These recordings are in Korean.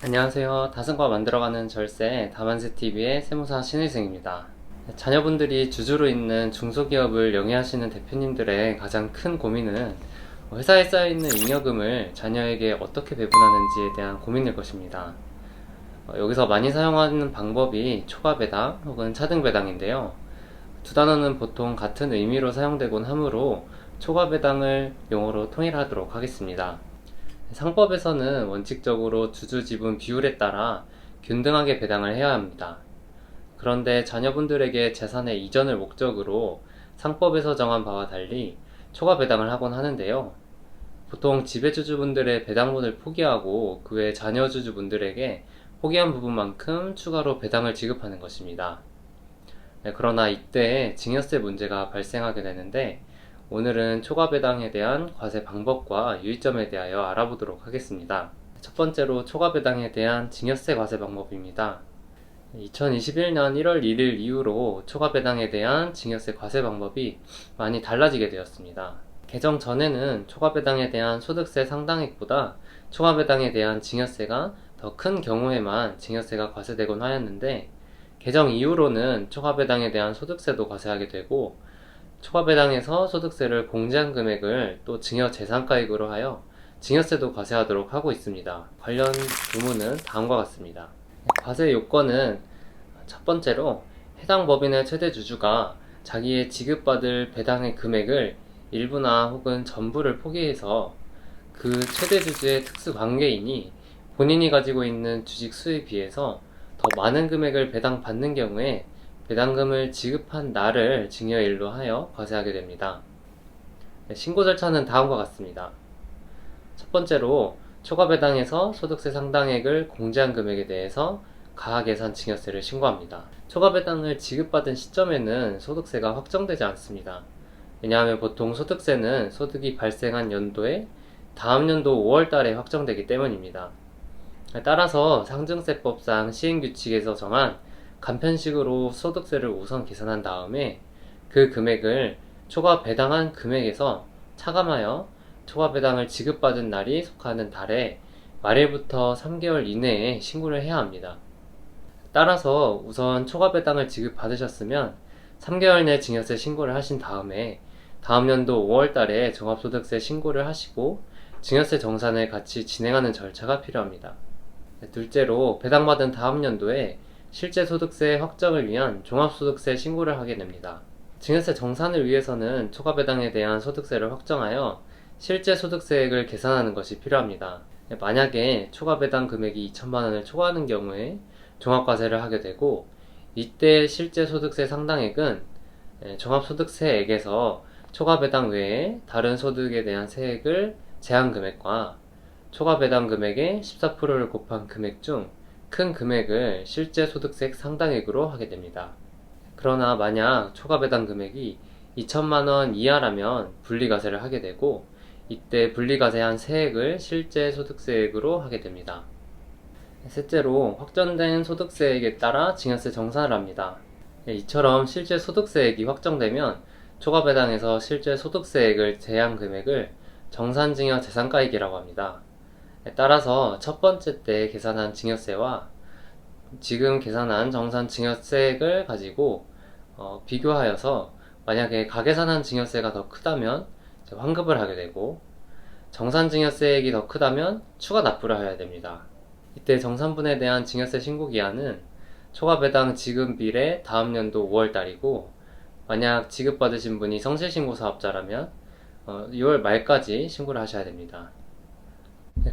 안녕하세요. 다승과 만들어가는 절세 다만세TV의 세무사 신일승입니다. 자녀분들이 주주로 있는 중소기업을 영위하시는 대표님들의 가장 큰 고민은 회사에 쌓여있는 잉여금을 자녀에게 어떻게 배분하는지에 대한 고민일 것입니다. 여기서 많이 사용하는 방법이 초과배당 혹은 차등배당인데요. 두 단어는 보통 같은 의미로 사용되곤 하므로 초과배당을 용어로 통일하도록 하겠습니다. 상법에서는 원칙적으로 주주 지분 비율에 따라 균등하게 배당을 해야 합니다. 그런데 자녀분들에게 재산의 이전을 목적으로 상법에서 정한 바와 달리 초과 배당을 하곤 하는데요. 보통 지배주주분들의 배당분을 포기하고 그 외 자녀주주분들에게 포기한 부분만큼 추가로 배당을 지급하는 것입니다. 그러나 이때 증여세 문제가 발생하게 되는데, 오늘은 초과 배당에 대한 과세 방법과 유의점에 대하여 알아보도록 하겠습니다. 첫 번째로 초과 배당에 대한 증여세 과세 방법입니다. 2021년 1월 1일 이후로 초과 배당에 대한 증여세 과세 방법이 많이 달라지게 되었습니다. 개정 전에는 초과 배당에 대한 소득세 상당액보다 초과 배당에 대한 증여세가 더 큰 경우에만 증여세가 과세되곤 하였는데, 개정 이후로는 초과 배당에 대한 소득세도 과세하게 되고, 초과 배당에서 소득세를 공제한 금액을 또 증여 재산가액으로 하여 증여세도 과세하도록 하고 있습니다. 관련 조문은 다음과 같습니다. 과세 요건은 첫 번째로 해당 법인의 최대 주주가 자기의 지급받을 배당의 금액을 일부나 혹은 전부를 포기해서 그 최대 주주의 특수 관계인이 본인이 가지고 있는 주식 수에 비해서 더 많은 금액을 배당받는 경우에 배당금을 지급한 날을 증여일로 하여 과세하게 됩니다. 신고 절차는 다음과 같습니다. 첫 번째로 초과 배당에서 소득세 상당액을 공제한 금액에 대해서 가하계산 증여세를 신고합니다. 초과 배당을 지급받은 시점에는 소득세가 확정되지 않습니다. 왜냐하면 보통 소득세는 소득이 발생한 연도에 다음 연도 5월 달에 확정되기 때문입니다. 따라서 상증세법상 시행규칙에서 정한 간편식으로 소득세를 우선 계산한 다음에 그 금액을 초과 배당한 금액에서 차감하여 초과 배당을 지급받은 날이 속하는 달에 말일부터 3개월 이내에 신고를 해야 합니다. 따라서 우선 초과 배당을 지급받으셨으면 3개월 내 증여세 신고를 하신 다음에 다음 연도 5월 달에 종합소득세 신고를 하시고 증여세 정산을 같이 진행하는 절차가 필요합니다. 둘째로 배당받은 다음 연도에 실제 소득세 확정을 위한 종합소득세 신고를 하게 됩니다. 증여세 정산을 위해서는 초과 배당에 대한 소득세를 확정하여 실제 소득세액을 계산하는 것이 필요합니다. 만약에 초과 배당 금액이 2천만 원을 초과하는 경우에 종합과세를 하게 되고, 이때 실제 소득세 상당액은 종합소득세액에서 초과 배당 외에 다른 소득에 대한 세액을 제한 금액과 초과 배당 금액의 14%를 곱한 금액 중 큰 금액을 실제 소득세 상당액으로 하게 됩니다. 그러나 만약 초과 배당 금액이 2천만 원 이하라면 분리과세를 하게 되고, 이때 분리과세한 세액을 실제 소득세액으로 하게 됩니다. 셋째로 확정된 소득세액에 따라 증여세 정산을 합니다. 이처럼 실제 소득세액이 확정되면 초과 배당에서 실제 소득세액을 제한 금액을 정산증여 재산가액이라고 합니다. 따라서 첫 번째 때 계산한 증여세와 지금 계산한 정산 증여세액을 가지고 비교하여서 만약에 가계산한 증여세가 더 크다면 환급을 하게 되고, 정산 증여세액이 더 크다면 추가 납부를 해야 됩니다. 이때 정산분에 대한 증여세 신고 기한은 초과 배당 지급일의 다음 연도 5월 달이고, 만약 지급받으신 분이 성실신고 사업자라면 6월 말까지 신고를 하셔야 됩니다.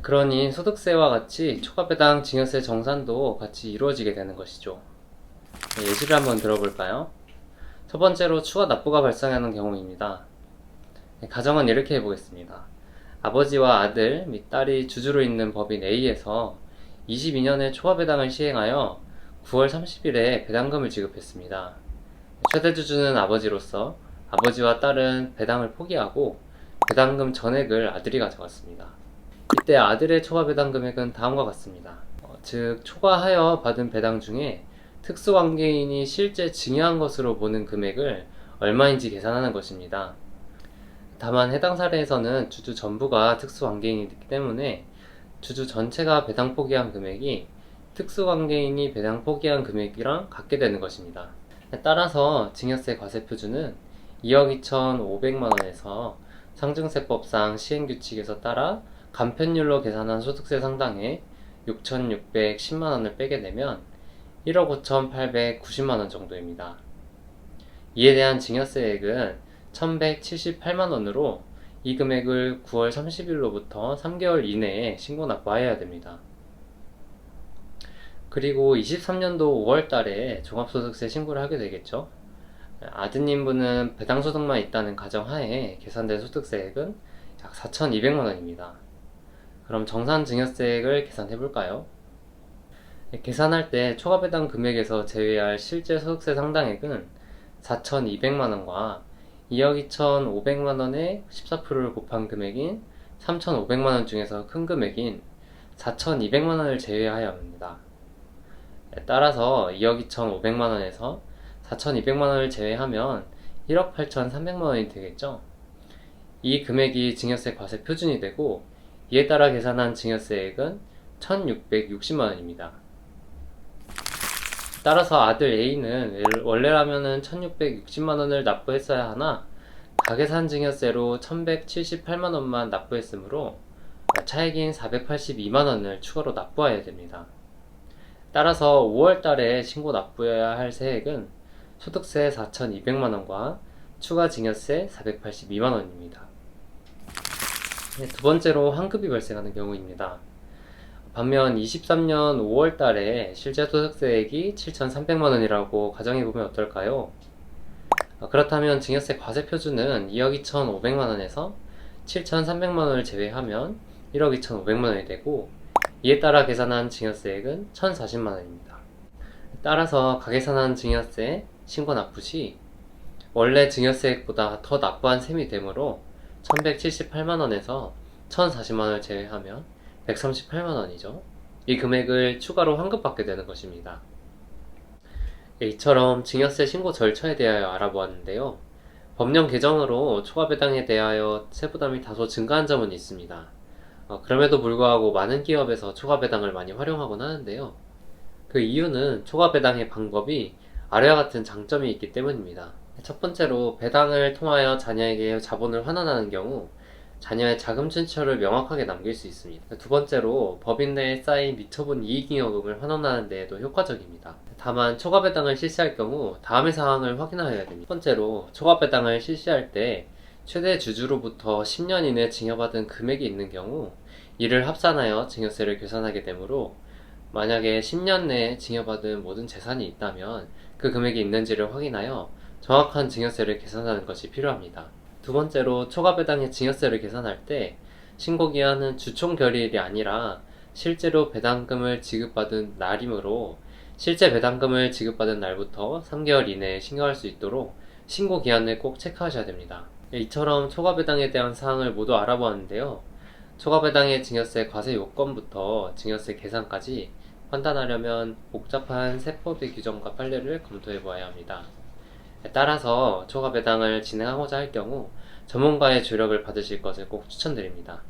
그러니 소득세와 같이 초과 배당 증여세 정산도 같이 이루어지게 되는 것이죠. 예시를 한번 들어볼까요? 첫 번째로 추가 납부가 발생하는 경우입니다. 가정은 이렇게 해보겠습니다. 아버지와 아들 및 딸이 주주로 있는 법인 A에서 22년에 초과 배당을 시행하여 9월 30일에 배당금을 지급했습니다. 최대 주주는 아버지로서 아버지와 딸은 배당을 포기하고 배당금 전액을 아들이 가져갔습니다. 이때 아들의 초과 배당 금액은 다음과 같습니다. 즉 초과하여 받은 배당 중에 특수관계인이 실제 증여한 것으로 보는 금액을 얼마인지 계산하는 것입니다. 다만 해당 사례에서는 주주 전부가 특수관계인이기 때문에 주주 전체가 배당 포기한 금액이 특수관계인이 배당 포기한 금액이랑 같게 되는 것입니다. 따라서 증여세 과세 표준은 2억 2,500만원에서 상증세법상 시행규칙에서 따라 간편율로 계산한 소득세 상당의 6,610만원을 빼게 되면 1억 5,890만원 정도입니다. 이에 대한 증여세액은 1,178만원으로 이 금액을 9월 30일로부터 3개월 이내에 신고 납부하여야 됩니다. 그리고 23년도 5월 달에 종합소득세 신고를 하게 되겠죠. 아드님분은 배당소득만 있다는 가정하에 계산된 소득세액은 약 4,200만원입니다. 그럼 정산증여세액을 계산해 볼까요? 계산할 때 초과배당 금액에서 제외할 실제 소득세 상당액은 4,200만원과 2억 2,500만원의 14%를 곱한 금액인 3,500만원 중에서 큰 금액인 4,200만원을 제외해야 합니다. 따라서 2억 2,500만원에서 4,200만원을 제외하면 1억 8,300만원이 되겠죠. 이 금액이 증여세 과세 표준이 되고 이에 따라 계산한 증여세액은 1,660만원입니다. 따라서 아들 A는 원래라면 1,660만원을 납부했어야 하나 가계산 증여세로 1,178만원만 납부했으므로 차액인 482만원을 추가로 납부해야 됩니다. 따라서 5월 달에 신고 납부해야 할 세액은 소득세 4,200만원과 추가 증여세 482만원입니다. 두 번째로 환급이 발생하는 경우입니다. 반면 23년 5월 달에 실제 소득세액이 7,300만원이라고 가정해보면 어떨까요? 그렇다면 증여세 과세 표준은 2억 2,500만원에서 7,300만원을 제외하면 1억 2,500만원이 되고 이에 따라 계산한 증여세액은 1,040만원입니다. 따라서 가계산한 증여세 신고 납부 시 원래 증여세액보다 더 납부한 셈이 되므로 1,178만원에서 1,040만원을 제외하면 138만원이죠. 이 금액을 추가로 환급받게 되는 것입니다. 이처럼 증여세 신고 절차에 대하여 알아보았는데요. 법령 개정으로 초과배당에 대하여 세부담이 다소 증가한 점은 있습니다. 그럼에도 불구하고 많은 기업에서 초과배당을 많이 활용하곤 하는데요. 그 이유는 초과배당의 방법이 아래와 같은 장점이 있기 때문입니다. 첫 번째로 배당을 통하여 자녀에게 자본을 환원하는 경우 자녀의 자금 출처를 명확하게 남길 수 있습니다. 두 번째로 법인 내에 쌓인 미처분 이익잉여금을 환원하는 데에도 효과적입니다. 다만 초과배당을 실시할 경우 다음의 사항을 확인하여야 됩니다. 첫 번째로 초과배당을 실시할 때 최대 주주로부터 10년 이내 증여받은 금액이 있는 경우 이를 합산하여 증여세를 계산하게 되므로 만약에 10년 내에 증여받은 모든 재산이 있다면 그 금액이 있는지를 확인하여 정확한 증여세를 계산하는 것이 필요합니다. 두 번째로 초과배당의 증여세를 계산할 때 신고기한은 주총 결의일이 아니라 실제로 배당금을 지급받은 날이므로 실제 배당금을 지급받은 날부터 3개월 이내에 신고할 수 있도록 신고기한을 꼭 체크하셔야 됩니다. 이처럼 초과배당에 대한 사항을 모두 알아보았는데요. 초과배당의 증여세 과세 요건부터 증여세 계산까지 판단하려면 복잡한 세법의 규정과 판례를 검토해 보아야 합니다. 따라서 초과배당을 진행하고자 할 경우 전문가의 조력을 받으실 것을 꼭 추천드립니다.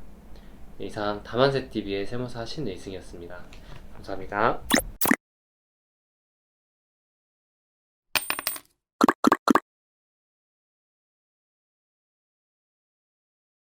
이상 다만세TV의 세무사 신의승이었습니다. 감사합니다.